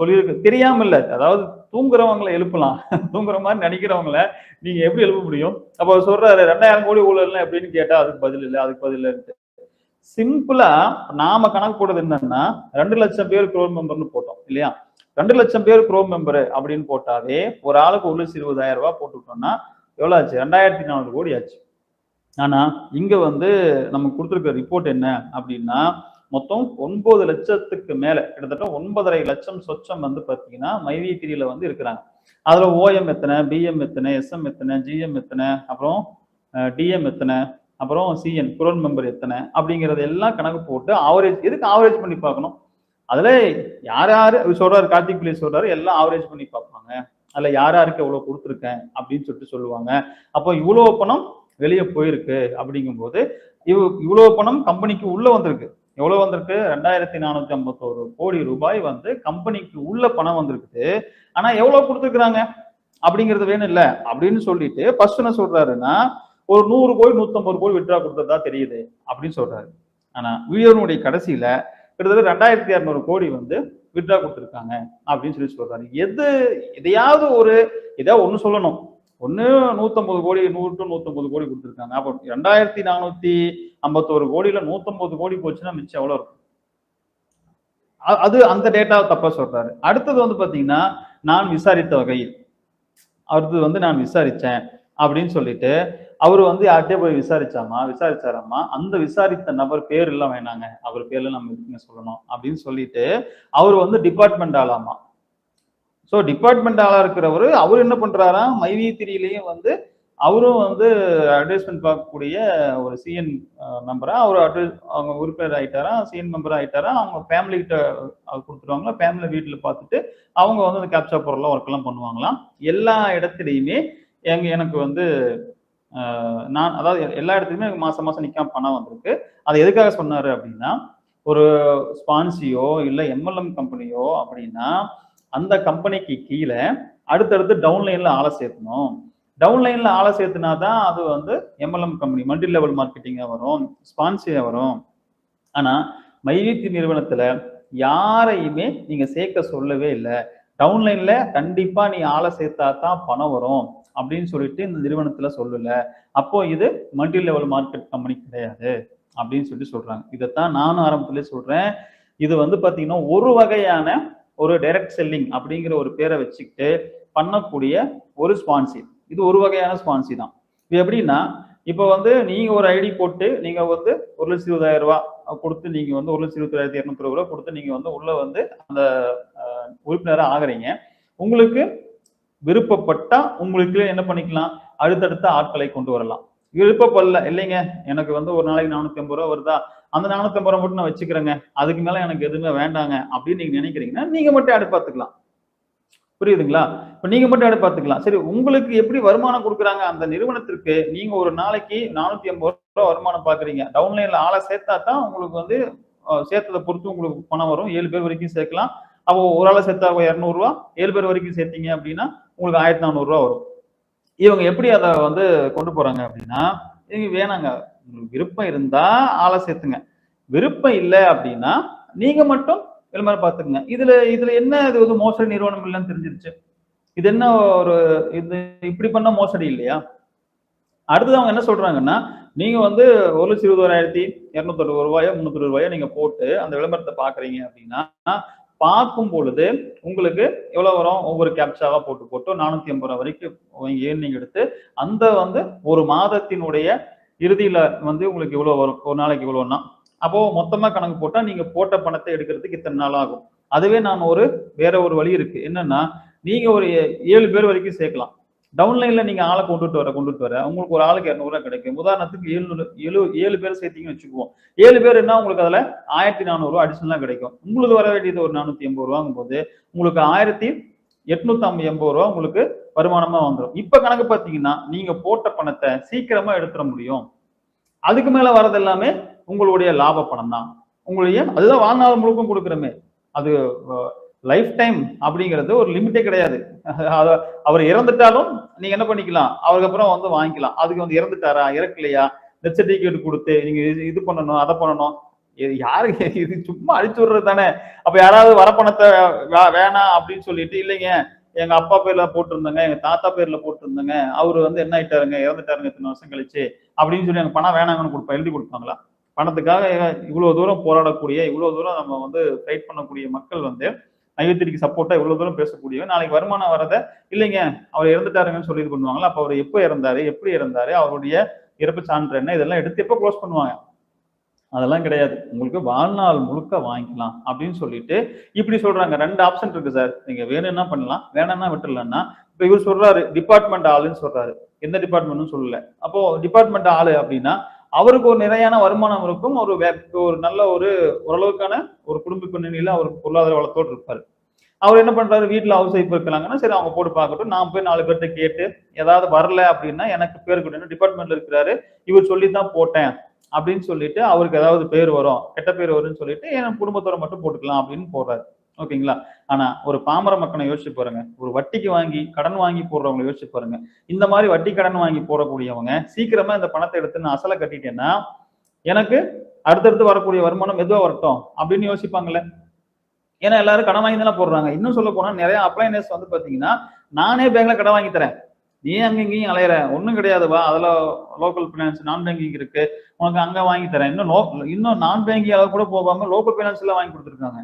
Speaker 2: சொல்லியிருக்கு. தெரியாம இல்ல, அதாவது தூங்குறவங்களை எழுப்பலாம், தூங்குற மாதிரி நடிக்கிறவங்கள நீங்க எப்படி எழுப்ப முடியும்? அப்ப சொல்றாரு 2000 கோடி ஊழல்னா எப்படின்னு கேட்டா அதுக்கு பதில் இல்லை, அதுக்கு பதில் இல்லைன்ட்டு. சிம்பிளா நாம கணக்கு போடுறது என்னன்னா 2 லட்சம் பேர் குரோம் மெம்பர்னு போட்டோம் இல்லையா, 2 லட்சம் பேர் குரோம் மெம்பர் அப்படின்னு போட்டாவே ஒரு ஆளுக்கு 1,20,000 ரூபாய் போட்டுட்டோம்னா எவ்வளவு ஆச்சு, 2,400 கோடி ஆச்சு. ஆனா இங்க வந்து நம்ம கொடுத்துருக்க ரிப்போர்ட் என்ன அப்படின்னா மொத்தம் 9 லட்சத்துக்கு மேல, கிட்டத்தட்ட 9.5 லட்சம் சொச்சம் வந்து பாத்தீங்கன்னா மைவித்திரியில வந்து இருக்கிறாங்க. அதுல ஓஎம் எத்தனை, பிஎம் எத்தனை, எஸ்எம் எத்தனை, ஜிஎம் எத்தனை, அப்புறம் டிஎம் எத்தனை, அப்புறம் சிஎன் குரோன் மெம்பர் எத்தனை அப்படிங்கறது எல்லாம் கணக்கு போட்டு ஆவரேஜ், எதுக்கு ஆவரேஜ் பண்ணி பார்க்கணும், அதுல யார் யாரு சொல்றாரு, கார்த்திக் பிள்ளை சொல்றாரு எல்லாம் ஆவரேஜ் பண்ணி பார்ப்பாங்க, அதுல யார் யாருக்கு எவ்வளவு கொடுத்துருக்கேன் அப்படின்னு சொல்லுவாங்க. அப்போ இவ்வளவு பணம் வெளியே போயிருக்கு அப்படிங்கும் போது இவ்வளவு பணம் கம்பெனிக்கு உள்ள வந்திருக்கு. எவ்வளவு வந்திருக்கு, 2,451 கோடி ரூபாய் வந்து கம்பெனிக்கு உள்ள பணம் வந்திருக்குது. ஆனா எவ்வளவு கொடுத்துருக்காங்க, அப்படிங்கிறது வேணும் இல்ல அப்படின்னு சொல்லிட்டு ஃபர்ஸ்ட் என்ன சொல்றாருன்னா ஒரு 100 கோடி 150 கோடி வித்ட்ரா கொடுத்ததா தெரியுது அப்படின்னு சொல்றாரு. ஆனா வீடியோனுடைய கடைசியில கிட்டத்தட்ட 2200 கோடி வந்து வித்ட்ரா கொடுத்துருக்காங்க அப்படின்னு சொல்றாரு. எதையாவது ஏதாவது ஒண்ணு சொல்லணும். ஒண்ணு 150 கோடி 100 to 150 கோடி கொடுத்துருக்காங்க. அப்போ 2451 கோடியில 150 கோடி போச்சுன்னா மிச்சம் எவ்வளவு இருக்கும்? அது அந்த டேட்டாவை தப்பா சொல்றாரு. அடுத்தது வந்து பாத்தீங்கன்னா நான் விசாரித்த வகையில் அடுத்தது வந்து நான் விசாரிச்சேன் அப்படின்னு சொல்லிட்டு அவரு வந்து யார்கிட்டயே போய் விசாரிச்சாராமா. அந்த விசாரித்த நபர் பேர் எல்லாம் வேணாங்க, அவர் பேர்ல நம்ம எதுக்குங்க சொல்லணும் அப்படின்னு சொல்லிட்டு அவர் வந்து டிபார்ட்மெண்ட் ஆளாமா. சோ டிபார்ட்மெண்ட் ஆளா இருக்கிறவரு அவரு என்ன பண்றாராம், மைவி3லயும் வந்து அவரும் வந்து அட்வைஸ்மெண்ட் பார்க்கக்கூடிய ஒரு சிஎன் மெம்பரா அவங்க உறுப்பினர் ஆயிட்டாரா, சிஎன் மெம்பரா ஆயிட்டாரா, அவங்க ஃபேமிலி கிட்ட கொடுத்துருவாங்களா, ஃபேமிலி வீட்டுல பார்த்துட்டு அவங்க வந்து அந்த கேப்சா பொருள்லாம் ஒர்க் எல்லாம் பண்ணுவாங்களாம். எல்லா இடத்துலையுமே எனக்கு வந்து நான் அதாவது எல்லா இடத்துலையுமே மாசம் மாசம் நிக்காம பணம் வந்திருக்கு. அதை எதுக்காக சொன்னாரு அப்படின்னா, ஒரு ஸ்பான்சியோ இல்ல எம்எல்எம் கம்பெனியோ அப்படின்னா அந்த கம்பெனிக்கு கீழே அடுத்தடுத்து டவுன்லைன்ல ஆளை சேர்க்கணும். டவுன்லைன்ல ஆளை சேர்த்துனாதான் அது வந்து எம்எல்எம் கம்பெனி மல்டி லெவல் மார்க்கெட்டிங்கா வரும், ஸ்பான்சியா வரும். ஆனா மைவி3 நிறுவனத்துல யாரையுமே நீங்க சேர்க்க சொல்லவே இல்லை. டவுன்லைன்ல கண்டிப்பா நீ ஆளை சேர்த்தா தான் பணம் வரும் அப்படின்னு சொல்லிட்டு இந்த நிறுவனத்துல சொல்லல. அப்போ இது மல்டி லெவல் மார்க்கெட் கம்பெனி கிடையாது அப்படின்னு சொல்றாங்க. இதைத்தான் நானும் ஆரம்பத்திலே சொல்றேன். இது வந்து பாத்தீங்கன்னா ஒரு வகையான ஒரு டைரக்ட் செல்லிங் அப்படிங்கிற ஒரு பேரை வச்சுக்கிட்டு பண்ணக்கூடிய ஒரு ஸ்பான்சி. இது ஒரு வகையான ஸ்பான்சி தான். இது எப்படின்னா, இப்ப வந்து நீங்க ஒரு ஐடி போட்டு நீங்க வந்து 1,20,000 ரூபாய் கொடுத்து நீங்க வந்து 1,21,200 ரூபாய் கொடுத்து நீங்க வந்து உள்ள வந்து அந்த உறுப்பினராக ஆகுறீங்க. உங்களுக்கு விருப்பப்பட்டா உங்களுக்கு என்ன பண்ணிக்கலாம், அடுத்தடுத்த ஆட்களை கொண்டு வரலாம். விருப்பப்படல இல்லைங்க, எனக்கு வந்து ஒரு நாளைக்கு 450 ரூபாய் வருதா, அந்த 450 ரூபாய் மட்டும் நான் வச்சுக்கிறேங்க, அதுக்கு மேல எனக்கு எதுவுமே வேண்டாங்க அப்படின்னு நீங்க நினைக்கிறீங்கன்னா நீங்க மட்டும் ஆடு பார்த்துக்கலாம். புரியுதுங்களா? இப்ப நீங்க மட்டும் ஆடு பார்த்துக்கலாம். சரி, உங்களுக்கு எப்படி வருமானம் கொடுக்குறாங்க அந்த நிறுவனத்திற்கு? நீங்க ஒரு நாளைக்கு 450 ரூபாய் வருமானம் பாக்குறீங்க. டவுன்லைன்ல ஆளை சேர்த்தா தான் உங்களுக்கு வந்து சேர்த்ததை பொறுத்து உங்களுக்கு பணம் வரும். 7 பேர் வரைக்கும் சேர்க்கலாம். அப்போ ஒரு ஆளை சேர்த்தா 200 ரூபாய், 7 பேர் வரைக்கும் சேர்த்தீங்க அப்படின்னா உங்களுக்கு 1400 ரூபாய் வரும். இவங்க எப்படி அதை வந்து கொண்டு போறாங்க அப்படின்னா, நீங்க வேணாங்க, உங்களுக்கு விருப்பம் இருந்தா ஆளை சேர்த்துங்க, விருப்பம் இல்லை அப்படின்னா நீங்க மட்டும் மாதிரி பாத்துக்குங்க. இதுல என்ன, இது வந்து மோசடி நிறுவனம் இல்லைன்னு தெரிஞ்சிருச்சு. இது என்ன இது இப்படி பண்ண மோசடி இல்லையா? அடுத்தது அவங்க என்ன சொல்றாங்கன்னா, நீங்க வந்து 1,21,260 ரூபாயோ 300 ரூபாயோ நீங்க போட்டு அந்த விளம்பரத்தை பாக்குறீங்க அப்படின்னா, பார்க்கும் பொழுது உங்களுக்கு எவ்வளவு வரும், ஒவ்வொரு கேப்சாவா போட்டு 450 ரூபாய் வரைக்கும் ஏர்னிங் எடுத்து அந்த வந்து ஒரு மாதத்தினுடைய இறுதியில வந்து உங்களுக்கு இவ்வளவு வரும், ஒரு நாளைக்கு இவ்வளவுன்னா அப்போ மொத்தமா கணக்கு போட்டா நீங்க போட்ட பணத்தை எடுக்கிறதுக்கு இத்தனை நாள் ஆகும். அதுவே நான் வேற ஒரு வழி இருக்கு. என்னன்னா, நீங்க ஒரு 7 பேர் வரைக்கும் சேர்க்கலாம். டவுன்லைன்ல நீங்க ஆளை கொண்டுட்டு வர உங்களுக்கு ஒரு ஆளுக்கு 200 ரூபாய் கிடைக்கும். உதாரணத்துக்கு 7 பேர் சேர்த்தீங்கன்னு வச்சுக்குவோம். 7 பேர் என்ன உங்களுக்கு அதுல 1400 ரூபாய் அடிஷனலா கிடைக்கும். உங்களுக்கு வர வேண்டியது ஒரு 480 ரூபாங்கும் போது உங்களுக்கு 1880 ரூபாய் உங்களுக்கு வருமானமா வந்துடும். இப்ப கணக்கு பார்த்தீங்கன்னா நீங்க போட்ட பணத்தை சீக்கிரமா எடுத்துட முடியும். அதுக்கு மேல வர்றது எல்லாமே உங்களுடைய லாப பணம் தான். உங்களுடைய அதுதான் வாழ்நாள் முழுக்கும் கொடுக்குறமே. அது லைஃப் டைம் அப்படிங்கிறது ஒரு லிமிட்டே கிடையாது. அவர் இறந்துட்டாலும் நீங்க என்ன பண்ணிக்கலாம், அவருக்கு அப்புறம் வந்து வாங்கிக்கலாம். அதுக்கு வந்து இறந்துட்டாரா இறக்கலையா டெத் சர்டிபிகேட் கொடுத்து நீங்க இது பண்ணணும் அதை பண்ணணும். யாருக்கு இது சும்மா அழிச்சு விடுறது தானே. அப்ப யாராவது வரப்பணத்தை வேணாம் அப்படின்னு சொல்லிட்டு, இல்லைங்க எங்க அப்பா பேர்ல போட்டிருந்தாங்க, எங்க தாத்தா பேர்ல போட்டிருந்தாங்க, அவரு வந்து என்ன ஆயிட்டாருங்க, இறந்துட்டாருங்க இத்தனை வருஷம் கழிச்சு அப்படின்னு சொல்லி எனக்கு பணம் வேணாங்கன்னு எழுதி கொடுப்பாங்களா? பணத்துக்காக இவ்வளவு தூரம் போராடக்கூடிய, இவ்வளவு தூரம் நம்ம வந்து ஃபைட் பண்ணக்கூடிய மக்கள் வந்து மைவி3க்கு சப்போர்ட்டா இவ்வளவு தூரம் பேசக்கூடிய, நாளைக்கு வருமானம் வரத இல்லைங்க அவர் இறந்துட்டாருங்கன்னு சொல்லி இது பண்ணுவாங்களா? அப்ப அவர் எப்ப இறந்தாரு, எப்படி இறந்தாரு, அவருடைய இறப்பு சான்று என்ன, இதெல்லாம் எடுத்து எப்ப க்ளோஸ் பண்ணுவாங்க? அதெல்லாம் கிடையாது. உங்களுக்கு வாழ்நாள் முழுக்க வாங்கிக்கலாம் அப்படின்னு சொல்லிட்டு இப்படி சொல்றாங்க. 2 ஆப்ஷன் இருக்கு சார். நீங்க வேணும்னா பண்ணலாம், வேணும்னா விட்டுடலாம்னா. இப்ப இவர் சொல்றாரு டிபார்ட்மெண்ட் ஆளுன்னு சொல்றாரு. எந்த டிபார்ட்மெண்ட்னு சொல்லல. அப்போ டிபார்ட்மெண்ட் ஆளு அப்படின்னா அவருக்கு ஒரு நிறையான வருமானம் இருக்கும், ஒரு நல்ல ஓரளவுக்கான ஒரு குடும்ப பின்னணியில அவருக்கு பொருளாதார வளத்தோடு இருப்பாரு. அவர் என்ன பண்றாரு, வீட்டுல ஹவுஸ் ஒய்ஃப் இருக்கிறாங்கன்னா சரி அவங்க போட்டு பார்க்கட்டும், நான் போய் 4 பேர்கிட்ட கேட்டு ஏதாவது வரல அப்படின்னா எனக்கு பேர் கொடுங்க, டிபார்ட்மெண்ட்ல இருக்கிறாரு இவர் சொல்லித்தான் போட்டேன் அப்படின்னு சொல்லிட்டு அவருக்கு ஏதாவது பேர் வரும், கெட்ட பேர் வரும்னு சொல்லிட்டு என் குடும்பத்தோட மட்டும் போட்டுக்கலாம் அப்படின்னு போடுறாரு. ஓகேங்களா? ஆனா ஒரு பாமர மக்களை யோசிச்சு பாருங்க. ஒரு வட்டிக்கு வாங்கி கடன் வாங்கி போடுறவங்களை யோசிச்சு பாருங்க. இந்த மாதிரி வட்டி கடன் வாங்கி போடக்கூடியவங்க சீக்கிரமா இந்த பணத்தை எடுத்து நான் அசலை கட்டிட்டேன்னா எனக்கு அடுத்தடுத்து வரக்கூடிய வருமானம் மெதுவா வரட்டும் அப்படின்னு யோசிப்பாங்கல்ல. ஏன்னா எல்லாரும் கடன் வாங்கி தானே போடுறாங்க. இன்னும் சொல்ல போனா நிறைய அப்ளைனர்ஸ் வந்து பாத்தீங்கன்னா நானே பேங்க்ல கடன் வாங்கி தரேன், நீ அங்க இங்கேயும் அலையிற, ஒண்ணும் கிடையாது வா, அதுல லோக்கல் பினான்ஸ் நான் பேங்கிங் இருக்கு, உனக்கு அங்க வாங்கி தரேன். இன்னும் நான் பேங்கிங் அளவு கூட போகாம லோக்கல் பினான்ஸ்ல வாங்கி கொடுத்துருக்காங்க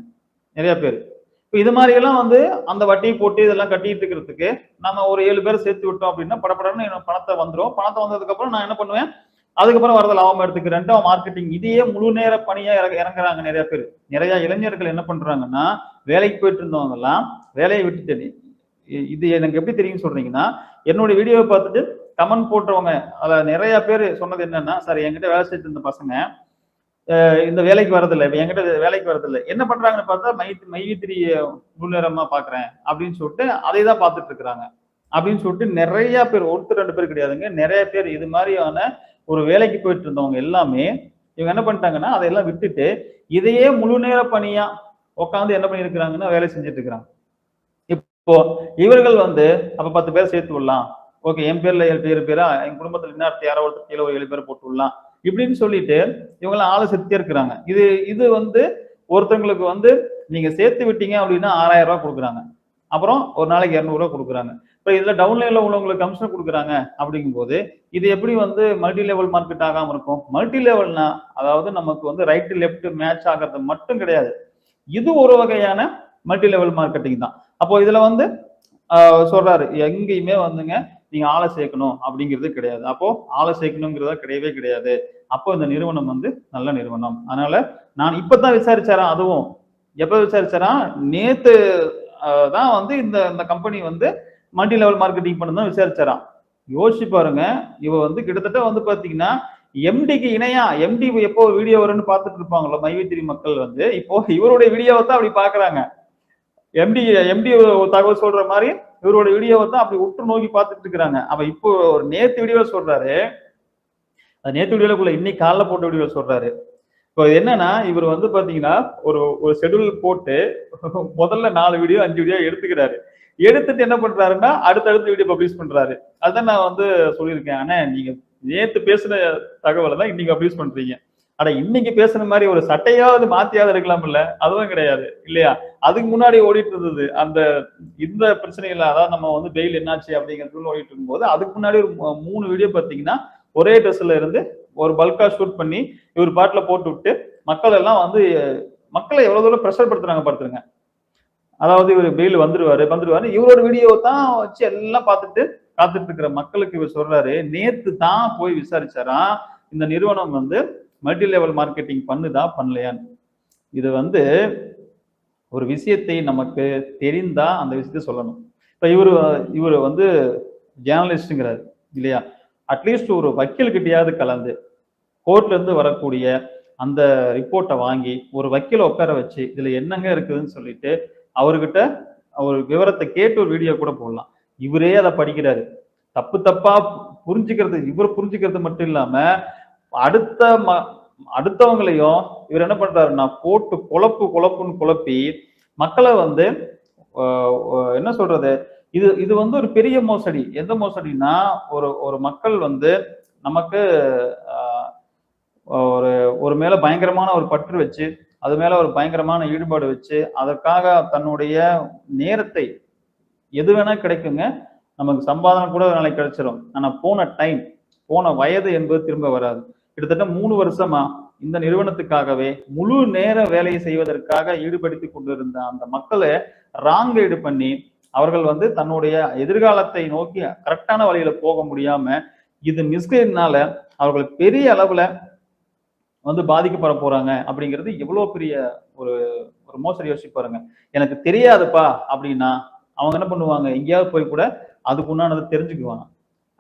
Speaker 2: நிறைய பேர். இப்போ இது மாதிரி எல்லாம் வந்து அந்த வட்டியை போட்டு இதெல்லாம் கட்டிட்டு இருக்கிறதுக்கு நம்ம ஒரு 7 பேரை சேர்த்து விட்டோம் அப்படின்னா படப்படன்னு பணத்தை வந்துடும். பணத்தை வந்ததுக்கு அப்புறம் நான் என்ன பண்ணுவேன், அதுக்கப்புறம் வரது லாபம் எடுத்துக்கிறேன். மார்க்கெட்டிங் இதையே முழு நேர பணியா இறங்குறாங்க நிறைய பேர். நிறைய இளைஞர்கள் என்ன பண்றாங்கன்னா, வேலைக்கு போயிட்டு இருந்தவங்க எல்லாம் வேலையை விட்டுட்டு, இது எனக்கு எப்படி தெரியும் சொல்றீங்கன்னா, என்னுடைய வீடியோவை பார்த்துட்டு கமெண்ட் போட்டவங்க அதுல நிறைய பேர் சொன்னது என்னன்னா, சார் என்கிட்ட வேலை செய்து இருந்த பசங்க இந்த வேலைக்கு வரதில்லை, என்கிட்ட வேலைக்கு வரதில்லை, என்ன பண்றாங்கன்னு பார்த்தா மைவி3 முழு நேரமா பாக்குறேன் அப்படின்னு சொல்லிட்டு அதை தான் பார்த்துட்டு இருக்கிறாங்க அப்படின்னு சொல்லிட்டு நிறைய பேர், ஒருத்தர் 2 பேர் கிடையாதுங்க, நிறைய பேர் இது மாதிரியான ஒரு வேலைக்கு போயிட்டு இருந்தவங்க எல்லாமே இவங்க என்ன பண்ணிட்டாங்கன்னா அதையெல்லாம் விட்டுட்டு இதையே முழு நேர பணியா உட்காந்து என்ன பண்ணிருக்கிறாங்கன்னா வேலை செஞ்சுட்டு இருக்கிறாங்க. இப்போ இவர்கள் வந்து அப்ப 10 பேர் சேர்த்து விடலாம், ஓகே என் பேர்ல 7 பேரா, என் குடும்பத்துல இன்னொருத்த யாரோ ஒருத்தர் கீழே ஒரு 7 பேரை போட்டு விடலாம் இப்படின்னு சொல்லிட்டு இவங்களாம் ஆளை செத்தே இருக்கிறாங்க. இது வந்து ஒருத்தவங்களுக்கு வந்து நீங்க சேர்த்து விட்டீங்க அப்படின்னா 6000 ரூபாய் கொடுக்குறாங்க, அப்புறம் ஒரு நாளைக்கு 200 ரூபாய் கொடுக்குறாங்க. இப்ப இதுல டவுன்லைன்ல உள்ளவங்களுக்கு கமிஷன் கொடுக்குறாங்க அப்படிங்கும் போது இது எப்படி வந்து மல்டி லெவல் மார்க்கெட் ஆகாம இருக்கும்? மல்டி லெவல்னா அதாவது நமக்கு வந்து ரைட் லெஃப்ட் மேட்ச் ஆகிறது மட்டும் கிடையாது, இது ஒரு வகையான மல்டி லெவல் மார்க்கெட்டிங் தான். அப்போ இதுல வந்து சொல்றாரு எங்கேயுமே வந்துங்க நீங்க ஆளை சேர்க்கணும் அப்படிங்கிறது கிடையாது. அப்போ ஆளை சேர்க்கணுங்கிறதா கிடையவே கிடையாது. அப்போ இந்த நிறுவனம் வந்து நல்ல நிறுவனம். அதனால நான் இப்பதான் விசாரிச்சாரா, அதுவும் எப்ப விசாரிச்சாரா, நேத்து தான் வந்து இந்த கம்பெனி வந்து மல்டி லெவல் மார்க்கெட்டிங் பண்ணதான் விசாரிச்சாராம். யோசிச்சு பாருங்க, இவ வந்து கிட்டத்தட்ட வந்து பாத்தீங்கன்னா எம்டிக்கு இணையா, எம்டி எப்போ வீடியோ வரும்னு பார்த்துட்டு இருப்பாங்களோ மைவி3 மக்கள் வந்து இப்போ இவருடைய வீடியோவை தான் அப்படி பாக்குறாங்க. எம்டி தகவல் சொல்ற மாதிரி இவரோட வீடியோவை தான் அப்படி உற்று நோக்கி பார்த்துட்டு இருக்கிறாங்க. அப்ப இப்போ ஒரு நேத்து வீடியோ சொல்றாரு, நேத்து வீடியோக்குள்ள இன்னைக்கு காலைல போட்ட வீடியோ சொல்றாரு. இப்போ என்னன்னா இவர் வந்து பாத்தீங்கன்னா ஒரு ஷெட்யூல் போட்டு முதல்ல 4 வீடியோ 5 வீடியோ எடுத்துக்கிறாரு. எடுத்துட்டு என்ன பண்றாருன்னா அடுத்தடுத்த வீடியோ பப்ளிஷ் பண்றாரு. அதான் நான் வந்து சொல்லியிருக்கேன், ஆனா நீங்க நேத்து பேசின தகவலை தான் இன்னைக்கு பப்ளிஷ் பண்றீங்க. ஆனா இன்னைக்கு பேசுன மாதிரி ஒரு சட்டையாவது மாத்தியாவது இருக்கலாம் இல்ல, அதுவும் கிடையாது இல்லையா? அதுக்கு முன்னாடி ஓடிட்டு இருந்தது அந்த இந்த பிரச்சனை இல்லை, அதாவது நம்ம வந்து பெயில் என்னாச்சு அப்படிங்கிறது ஓடிட்டு இருக்கும்போது அதுக்கு முன்னாடி ஒரு 3 வீடியோ பாத்தீங்கன்னா ஒரே ட்ரெஸ்ல இருந்து ஒரு பல்கா ஷூட் பண்ணி இவர் பாட்டுல போட்டு விட்டு மக்கள் எல்லாம் வந்து மக்களை எவ்வளவு தூரம் ப்ரெஷர் படுத்துறாங்க பார்த்துருங்க. அதாவது இவர் பெயில் வந்துருவாரு இவரோட வீடியோவை தான் வச்சு எல்லாம் பார்த்துட்டு காத்துட்டு இருக்கிற மக்களுக்கு இவர் சொல்றாரு, நேத்து தான் போய் விசாரிச்சாரா இந்த நிறுவனம் வந்து மல்டி லெவல் மார்க்கெட்டிங் பண்ணுதா பண்ணலையான்னு. இது வந்து ஒரு விஷயத்தை நமக்கு தெரிந்தா அந்த விஷயத்த சொல்லணும். இப்ப இவரு வந்து ஜேர்னலிஸ்ட்ங்கிறாரு இல்லையா, அட்லீஸ்ட் ஒரு வக்கீல் கிட்டையாவது கலந்து கோர்ட்ல இருந்து வரக்கூடிய அந்த ரிப்போர்ட்டை வாங்கி ஒரு வக்கீல உட்கார வச்சு இதுல என்னங்க இருக்குதுன்னு சொல்லிட்டு அவர்கிட்ட ஒரு விவரத்தை கேட்டு ஒரு வீடியோ கூட போடலாம். இவரே அதை படிக்கிறாரு, தப்பா புரிஞ்சுக்கிறது, இவர் புரிஞ்சுக்கிறது மட்டும் இல்லாம அடுத்தவங்களையும் இவர் என்ன பண்றாருன்னா போட்டு குழப்புன்னு குழப்பி மக்களை வந்து என்ன சொல்றது, இது வந்து ஒரு பெரிய மோசடி. எந்த மோசடினா ஒரு மக்கள் வந்து நமக்கு ஒரு மேல பயங்கரமான ஒரு பற்று வச்சு அது மேல ஒரு பயங்கரமான ஈடுபாடு வச்சு அதற்காக தன்னுடைய நேரத்தை எது வேணா கிடைக்குங்க, நமக்கு சம்பாதனம் கூட நாளைக்கு கிடைச்சிடும். ஆனா போன வயது என்பது திரும்ப வராது. கிட்டத்தட்ட 3 வருஷமா இந்த நிறுவனத்துக்காகவே முழு நேர வேலையை செய்வதற்காக ஈடுபடுத்தி கொண்டிருந்த அந்த மக்களை ராங் கைடு பண்ணி அவர்கள் வந்து தன்னுடைய எதிர்காலத்தை நோக்கி கரெக்டான வழியில போக முடியாம இது மிஸ்கைட்னால அவர்கள் பெரிய அளவுல வந்து பாதிக்கப்பட போறாங்க அப்படிங்கிறது எவ்வளவு பெரிய ஒரு மோசடி. யோசிச்சு பாருங்க. எனக்கு தெரியாதுப்பா அப்படின்னா அவங்க என்ன பண்ணுவாங்க, எங்கேயாவது போய் கூட அதுக்கு உண்டானதை தெரிஞ்சுக்குவாங்க.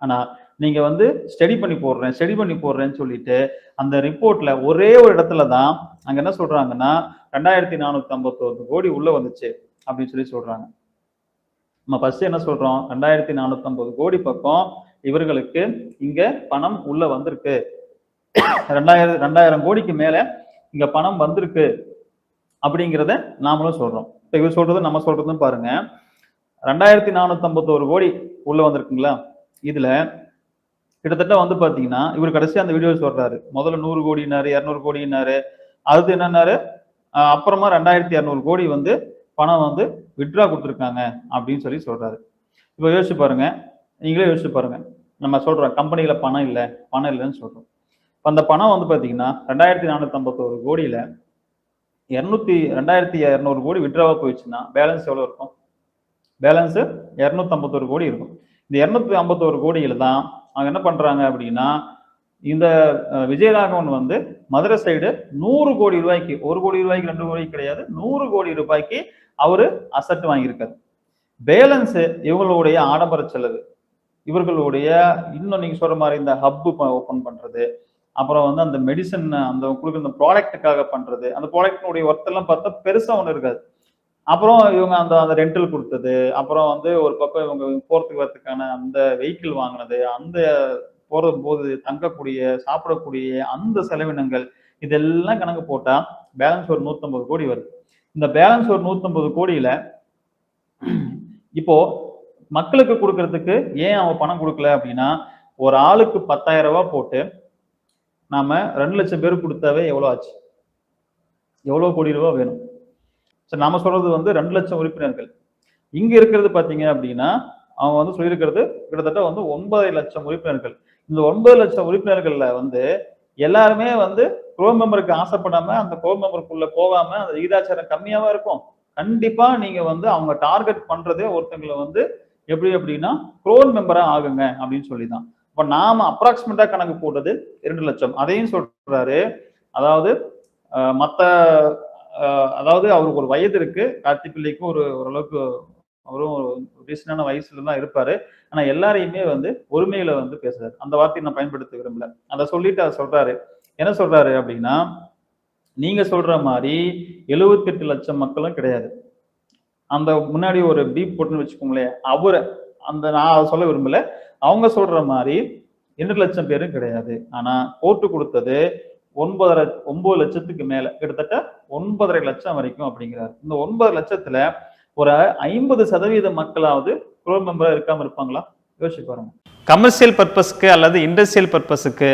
Speaker 2: ஆனா நீங்க வந்து ஸ்டடி பண்ணி போடுறேன்னு சொல்லிட்டு அந்த ரிப்போர்ட்ல ஒரே ஒரு இடத்துலதான் அங்க என்ன சொல்றாங்கன்னா 2451 கோடி உள்ள வந்துச்சு அப்படின்னு சொல்றாங்க. நம்ம ஃபர்ஸ்ட் என்ன சொல்றோம், 2450 கோடி பக்கம் இவர்களுக்கு இங்க பணம் உள்ள வந்திருக்கு, 2000 கோடிக்கு மேல இங்க பணம் வந்திருக்கு அப்படிங்கிறத நாமளும் சொல்றோம். இப்போ இவர் சொல்றது நம்ம சொல்றதுன்னு பாருங்க. 2451 கோடி உள்ள வந்திருக்குங்களா? இதுல கிட்டத்தட்ட வந்து பாத்தீங்கன்னா இவர் கடைசியா அந்த வீடியோ சொல்றாரு. முதல்ல 100 கோடினாரு, 200 கோடினாரு. அடுத்து என்னன்னாரு, அப்புறமா 2200 கோடி வந்து பணம் வந்து வித்ட்ரா கொடுத்துருக்காங்க அப்படின்னு சொல்லி சொல்றாரு. இப்போ யோசிச்சு பாருங்க, நீங்களே யோசிச்சு பாருங்க. நம்ம சொல்றோம் கம்பெனியில பணம் இல்லைன்னு சொல்றோம். அந்த பணம் வந்து பாத்தீங்கன்னா 2451 கோடியில 2200 கோடி வித்ட்ராவா போயிடுச்சுன்னா பேலன்ஸ் எவ்வளவு இருக்கும்? பேலன்ஸ் 251 கோடி இருக்கும். இந்த 251 கோடியில தான் அவங்க என்ன பண்றாங்க அப்படின்னா, இந்த விஜயராகவன் வந்து மதுரை சைடு 100 கோடி ரூபாய்க்கு, 1 கோடி ரூபாய்க்கு 2 கோடி கிடையாது, 100 கோடி ரூபாய்க்கு அவரு அசட் வாங்கியிருக்காரு. பேலன்ஸ் இவங்களுடைய ஆடம்பர செலவு, இவர்களுடைய இன்னும் நீங்க சொல்ற மாதிரி இந்த ஹப் ஓபன் பண்றது, அப்புறம் வந்து அந்த மெடிசன் அந்த கொடுக்குற அந்த ப்ராடக்ட்டுக்காக பண்றது, அந்த ப்ராடக்டினுடைய ஒர்த் எல்லாம் பார்த்தா பெருசா ஒண்ணு இருக்காது. அப்புறம் இவங்க அந்த ரெண்டல் கொடுத்தது, அப்புறம் வந்து ஒரு பக்கம் இவங்க போறதுக்கு வரதுக்கான அந்த வெஹிக்கிள் வாங்கினது, அந்த போது தங்கக்கூடிய சாப்பிடக்கூடிய அந்த செலவினங்கள், இதெல்லாம் கணக்கு போட்டா பேலன்ஸ் ஒரு 150 கோடி வருது. இந்த பேலன்ஸ் ஒரு 150 கோடியில இப்போ மக்களுக்கு கொடுக்கறதுக்கு ஏன் அவன் பணம் கொடுக்கல அப்படின்னா, ஒரு ஆளுக்கு 10,000 ரூபாய் போட்டு நாம 2 லட்சம் பேர் கொடுத்தாவே எவ்வளவு ஆச்சு? எவ்வளவு கோடி ரூபாய் வேணும்? சரி, நாம சொல்றது வந்து 2 லட்சம் உறுப்பினர்கள். இங்க இருக்கிறது பாத்தீங்க அப்படின்னா அவங்க வந்து சொல்லியிருக்கிறது கிட்டத்தட்ட வந்து 9 லட்சம் உறுப்பினர்கள். இந்த 9 லட்சம் உறுப்பினர்கள்ல வந்து எல்லாருமே வந்து குரோ மெம்பருக்கு ஆசைப்படாம அந்த குரோ மெம்பருக்குள்ள போகாம அந்த விகிதாச்சாரம் கம்மியாவா இருக்கும். கண்டிப்பா நீங்க வந்து அவங்க டார்கெட் பண்றதே ஒருத்தங்களை வந்து எப்படி அப்படின்னா குரோன் மெம்பரா ஆகுங்க அப்படின்னு சொல்லிதான். இப்ப நாம அப்ராக்சிமேட்டா கணக்கு போட்டது 2 லட்சம். அதையும் சொல்றாரு. அதாவது அதாவது அவருக்கு ஒரு வயது இருக்கு, கார்த்திக் பிள்ளைக்கும் ஓரளவுக்கு அவரும் ரீசனான வயசுல தான் இருப்பாரு. ஆனா எல்லாரையுமே வந்து ஒருமையில வந்து பேசுறாரு. அந்த வார்த்தையை நான் பயன்படுத்த விரும்பல. அதை சொல்லிட்டு அதை சொல்றாரு. என்ன சொல்றாரு அப்படின்னா, நீங்க சொல்ற மாதிரி 78 லட்சம் மக்களும் கிடையாது. அந்த முன்னாடி ஒரு பீப் போட்டுன்னு வச்சுக்கோங்களேன், நான் அதை சொல்ல விரும்பல. அவங்க சொல்ற மாதிரி 2 லட்சம் பேரும் கிடையாது. ஆனா கோர்ட்டு கொடுத்தது 9 லட்சத்துக்கு மேல, கிட்டத்தட்ட 9.5 லட்சம் வரைக்கும் அப்படிங்கிறாரு. இந்த 9 லட்சத்துல ஒரு 50% மக்களாவது ப்ரோ மெம்பரா இருக்காம இருப்பாங்களா? யோசிச்சு பாருங்க. கமர்ஷியல் பர்பஸ்க்கு அல்லது இண்டஸ்ட்ரியல் பர்பஸ்க்கு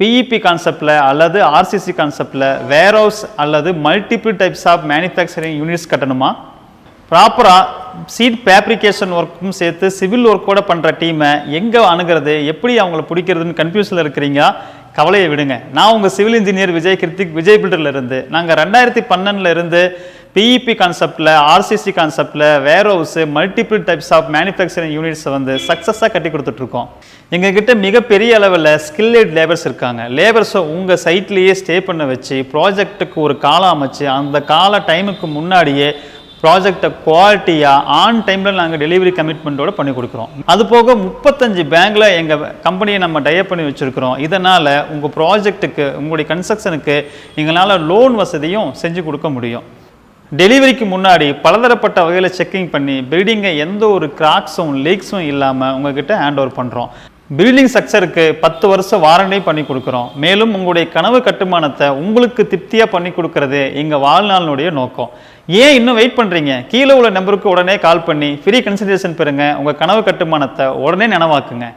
Speaker 2: பிஇபி கான்செப்ட்ல அல்லது ஆர்சிசி கான்செப்ட்ல வேர் ஹவுஸ் அல்லது multiple types of manufacturing units கட்டணுமா? ப்ராப்பரா சீட் ஃபேப்ரிகேஷன் ஒர்க்கும் சேர்த்து சிவில் ஒர்க்கோட பண்ற டீமை எங்க அணுகிறது, எப்படி அவங்கள பிடிக்கிறதுன்னு கன்ஃபியூஷன்ல இருக்கிறீங்க? கவலையை விடுங்க. நான் உங்க சிவில் இன்ஜினியர் விஜய் கிருத்திக், விஜய் பில்டர்ல இருந்து. நாங்க 2012 இருந்து பிஇபி கான்செப்ட்ல, ஆர்சிசி கான்செப்ட்ல warehouse multiple types of manufacturing units வந்து சக்சஸா கட்டி கொடுத்துட்டு இருக்கோம். எங்ககிட்ட மிகப்பெரிய அளவில் ஸ்கில்லேட் லேபர்ஸ் இருக்காங்க. லேபர்ஸை உங்க சைட்லயே ஸ்டே பண்ண வச்சு ப்ராஜெக்டுக்கு ஒரு காலம் அமைச்சு அந்த கால டைமுக்கு முன்னாடியே ப்ராஜெக்டை குவாலிட்டியாக ஆன் டைமில் நாங்கள் டெலிவரி கமிட்மெண்ட்டோட பண்ணி கொடுக்குறோம். அது போக 35 பேங்க்ல எங்கள் கம்பெனியை நம்ம டைப் பண்ணி வச்சுருக்கிறோம். இதனால் உங்கள் ப்ராஜெக்ட்டுக்கு, உங்களுடைய கன்ஸ்ட்ரக்ஷனுக்கு எங்களால் லோன் வசதியும் செஞ்சு கொடுக்க முடியும். டெலிவரிக்கு முன்னாடி பலதரப்பட்ட வகையில் செக்கிங் பண்ணி பில்டிங்கை எந்த ஒரு கிராக்ஸும் லீக்ஸும் இல்லாமல் உங்ககிட்ட ஹேண்ட் ஓவர் பண்ணுறோம். பில்டிங் ஸ்ட்ரக்சருக்கு 10 வருஷம் வாரண்டி பண்ணி கொடுக்குறோம். மேலும் உங்களுடைய கனவு கட்டுமானத்தை உங்களுக்கு திருப்தியாக பண்ணி கொடுக்கறது எங்கள் வாழ்நாளினுடைய நோக்கம். ஏன் இன்னும் வெயிட் பண்ணுறீங்க? கீழே உள்ள நம்பருக்கு உடனே கால் பண்ணி ஃப்ரீ கன்சல்டேஷன் பெறுங்க. உங்கள் கனவு கட்டுமானத்தை உடனே நனவாக்குங்க.